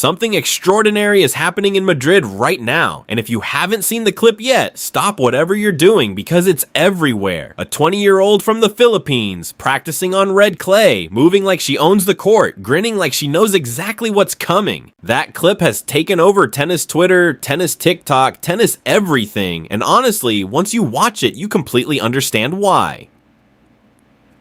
Something extraordinary is happening in Madrid right now, and if you haven't seen the clip yet, stop whatever you're doing because it's everywhere. A 20-year-old from the Philippines, practicing on red clay, moving like she owns the court, grinning like she knows exactly what's coming. That clip has taken over tennis Twitter, tennis TikTok, tennis everything, and honestly, once you watch it, you completely understand why.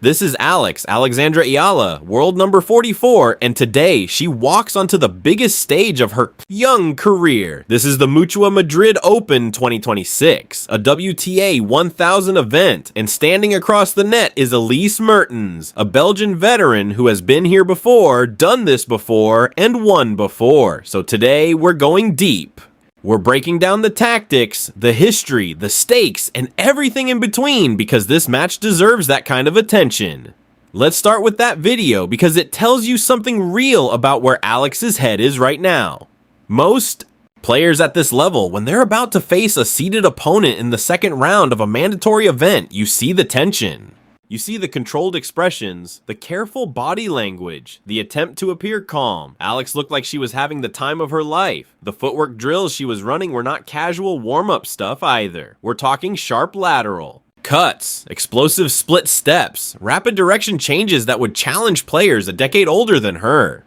This is Alexandra Eala, world number 44, and today she walks onto the biggest stage of her young career. This is the Mutua Madrid Open 2026, a WTA 1000 event, and standing across the net is Elise Mertens, a Belgian veteran who has been here before, done this before, and won before. So today we're going deep. We're breaking down the tactics, the history, the stakes, and everything in between because this match deserves that kind of attention. Let's start with that video because it tells you something real about where Alex's head is right now. Most players at this level, when they're about to face a seeded opponent in the second round of a mandatory event, you see the tension. You see the controlled expressions, the careful body language, the attempt to appear calm. Alex looked like she was having the time of her life. The footwork drills she was running were not casual warm-up stuff either. We're talking sharp lateral, cuts, explosive split steps, rapid direction changes that would challenge players a decade older than her.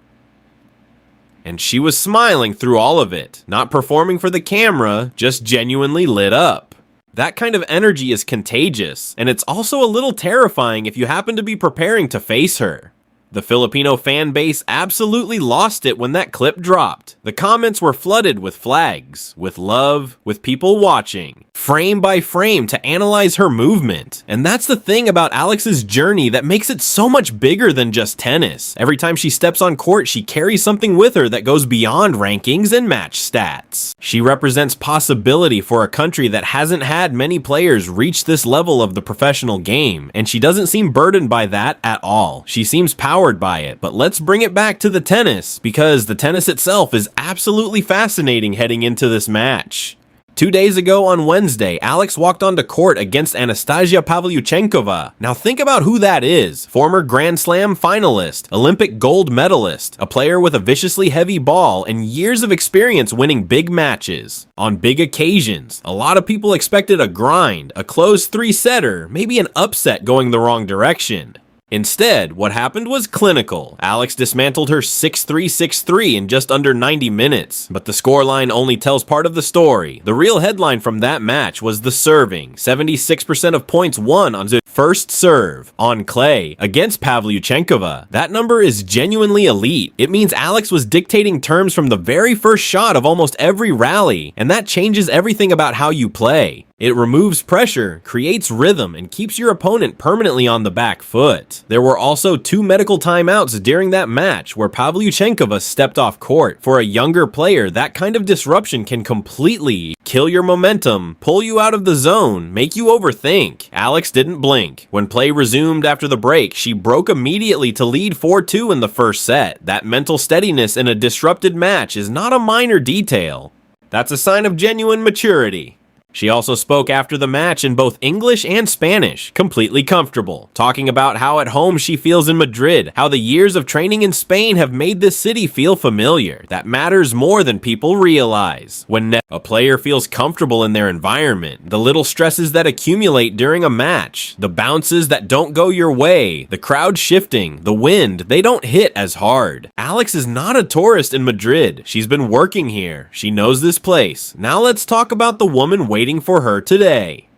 And she was smiling through all of it, not performing for the camera, just genuinely lit up. That kind of energy is contagious, and it's also a little terrifying if you happen to be preparing to face her. The Filipino fan base absolutely lost it when that clip dropped. The comments were flooded with flags, with love, with people watching, frame by frame to analyze her movement. And that's the thing about Alex's journey that makes it so much bigger than just tennis. Every time she steps on court, she carries something with her that goes beyond rankings and match stats. She represents possibility for a country that hasn't had many players reach this level of the professional game, and she doesn't seem burdened by that at all. She seems powered by it, but let's bring it back to the tennis, because the tennis itself is absolutely fascinating heading into this match. 2 days ago on Wednesday, Alex walked onto court against Anastasia Pavlyuchenkova. Now think about who that is. Former Grand Slam finalist, Olympic gold medalist, a player with a viciously heavy ball and years of experience winning big matches. On big occasions, a lot of people expected a grind, a close three-setter, maybe an upset going the wrong direction. Instead, what happened was clinical. Alex dismantled her 6-3, 6-3 in just under 90 minutes, but the scoreline only tells part of the story. The real headline from that match was the serving. 76% of points won on the first serve on clay against Pavlyuchenkova. That number is genuinely elite. It means Alex was dictating terms from the very first shot of almost every rally, and that changes everything about how you play. It removes pressure, creates rhythm, and keeps your opponent permanently on the back foot. There were also 2 medical timeouts during that match where Pavlyuchenkova stepped off court. For a younger player, that kind of disruption can completely kill your momentum, pull you out of the zone, make you overthink. Alex didn't blink. When play resumed after the break, she broke immediately to lead 4-2 in the first set. That mental steadiness in a disrupted match is not a minor detail. That's a sign of genuine maturity. She also spoke after the match in both English and Spanish, completely comfortable, talking about how at home she feels in Madrid, how the years of training in Spain have made this city feel familiar. That matters more than people realize. When a player feels comfortable in their environment, the little stresses that accumulate during a match, the bounces that don't go your way, the crowd shifting, the wind, they don't hit as hard. Alex is not a tourist in Madrid. She's been working here. She knows this place. Now let's talk about the woman waiting for her today.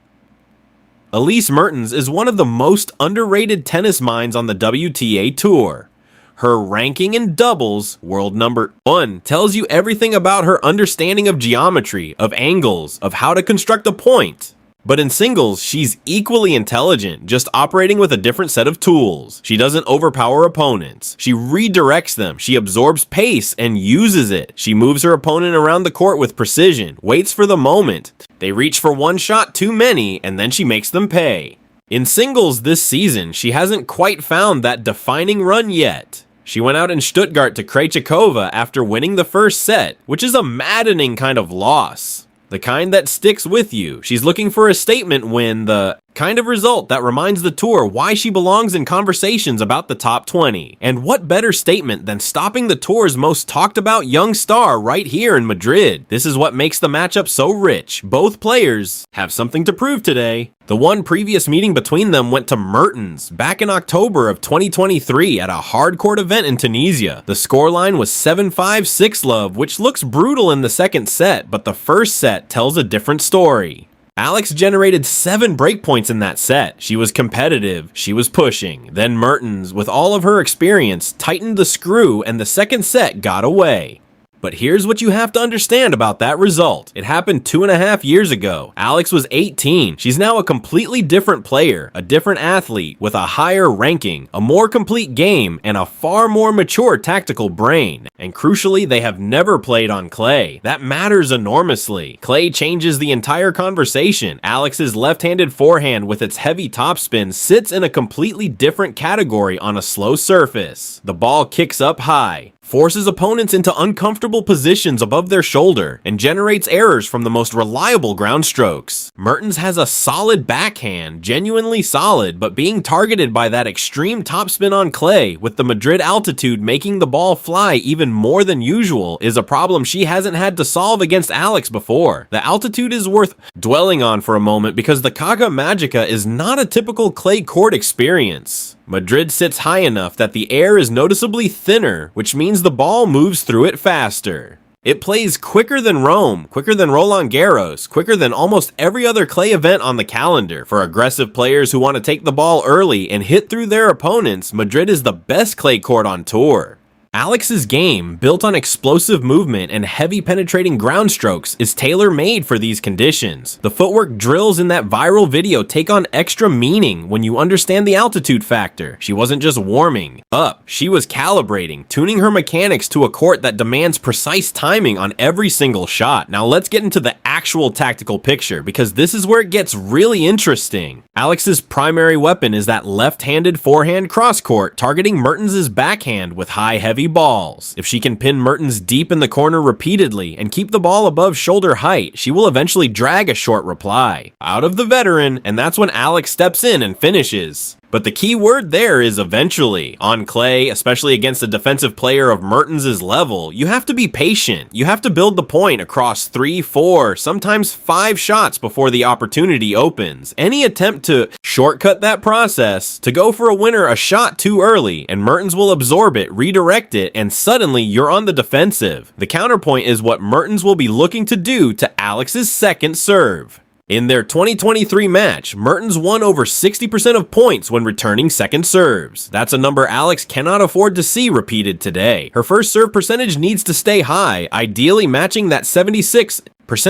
Elise Mertens is one of the most underrated tennis minds on the WTA Tour. Her ranking in doubles, world number 1, tells you everything about her understanding of geometry, of angles, of how to construct a point. But in singles, she's equally intelligent, just operating with a different set of tools. She doesn't overpower opponents. She redirects them. She absorbs pace and uses it. She moves her opponent around the court with precision, waits for the moment. They reach for one shot too many, and then she makes them pay. In singles this season, she hasn't quite found that defining run yet. She went out in Stuttgart to Krejcikova after winning the first set, which is a maddening kind of loss. The kind that sticks with you. She's looking for a statement win, the Kind of result that reminds the tour why she belongs in conversations about the top 20. And what better statement than stopping the tour's most talked about young star right here in Madrid? This is what makes the matchup so rich. Both players have something to prove today. The one previous meeting between them went to Mertens back in October of 2023 at a hardcourt event in Tunisia. The scoreline was 7-5 6-love, which looks brutal in the second set, but the first set tells a different story. Alex generated 7 breakpoints in that set. She was competitive, she was pushing. Then Mertens, with all of her experience, tightened the screw and the second set got away. But here's what you have to understand about that result. It happened 2.5 years ago. Alex was 18. She's now a completely different player, a different athlete with a higher ranking, a more complete game, and a far more mature tactical brain. And crucially, they have never played on clay. That matters enormously. Clay changes the entire conversation. Alex's left-handed forehand with its heavy topspin sits in a completely different category on a slow surface. The ball kicks up high, forces opponents into uncomfortable positions above their shoulder, and generates errors from the most reliable ground strokes. Mertens has a solid backhand, genuinely solid, but being targeted by that extreme topspin on clay, with the Madrid altitude making the ball fly even more than usual, is a problem she hasn't had to solve against Alex before. The altitude is worth dwelling on for a moment because the Caja Magica is not a typical clay court experience. Madrid sits high enough that the air is noticeably thinner, which means the ball moves through it faster. It plays quicker than Rome, quicker than Roland Garros, quicker than almost every other clay event on the calendar. For aggressive players who want to take the ball early and hit through their opponents, Madrid is the best clay court on tour. Alex's game, built on explosive movement and heavy penetrating ground strokes, is tailor-made for these conditions. The footwork drills in that viral video take on extra meaning when you understand the altitude factor. She wasn't just warming up, she was calibrating, tuning her mechanics to a court that demands precise timing on every single shot. Now let's get into the actual tactical picture, because this is where it gets really interesting. Alex's primary weapon is that left-handed forehand cross-court, targeting Mertens' backhand with high heavy balls. If she can pin Mertens deep in the corner repeatedly and keep the ball above shoulder height, she will eventually drag a short reply out of the veteran, and that's when Alex steps in and finishes. But the key word there is eventually. On clay, especially against a defensive player of Mertens' level, you have to be patient. You have to build the point across 3, 4, sometimes 5 shots before the opportunity opens. Any attempt to shortcut that process, to go for a winner a shot too early, and Mertens will absorb it, redirect it, and suddenly you're on the defensive. The counterpoint is what Mertens will be looking to do to Alex's second serve. In their 2023 match, Mertens won over 60% of points when returning second serves. That's a number Alex cannot afford to see repeated today. Her first serve percentage needs to stay high, ideally matching that 76%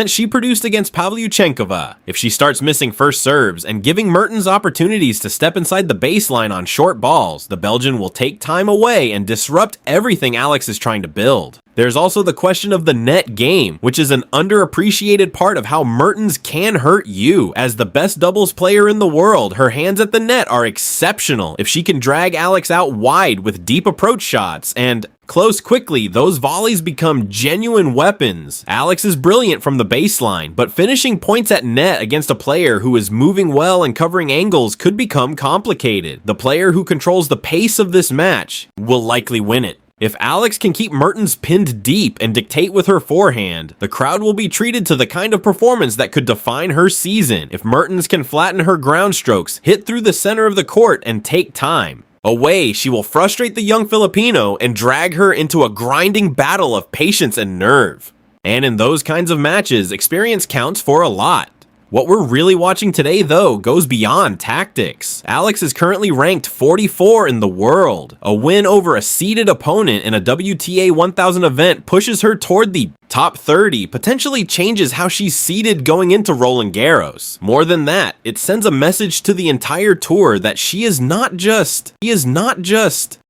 she produced against Pavlyuchenkova. If she starts missing first serves and giving Mertens opportunities to step inside the baseline on short balls, the Belgian will take time away and disrupt everything Alex is trying to build. There's also the question of the net game, which is an underappreciated part of how Mertens can hurt you. As the best doubles player in the world, her hands at the net are exceptional. If she can drag Alex out wide with deep approach shots and close quickly, those volleys become genuine weapons. Alex is brilliant from the baseline, but finishing points at net against a player who is moving well and covering angles could become complicated. The player who controls the pace of this match will likely win it. If Alex can keep Mertens pinned deep and dictate with her forehand, the crowd will be treated to the kind of performance that could define her season. If Mertens can flatten her ground strokes, hit through the center of the court, and take time away, she will frustrate the young Filipino and drag her into a grinding battle of patience and nerve. And in those kinds of matches, experience counts for a lot. What we're really watching today, though, goes beyond tactics. Alex is currently ranked 44 in the world. A win over a seeded opponent in a WTA 1000 event pushes her toward the top 30, potentially changes how she's seeded going into Roland Garros. More than that, it sends a message to the entire tour that she is not just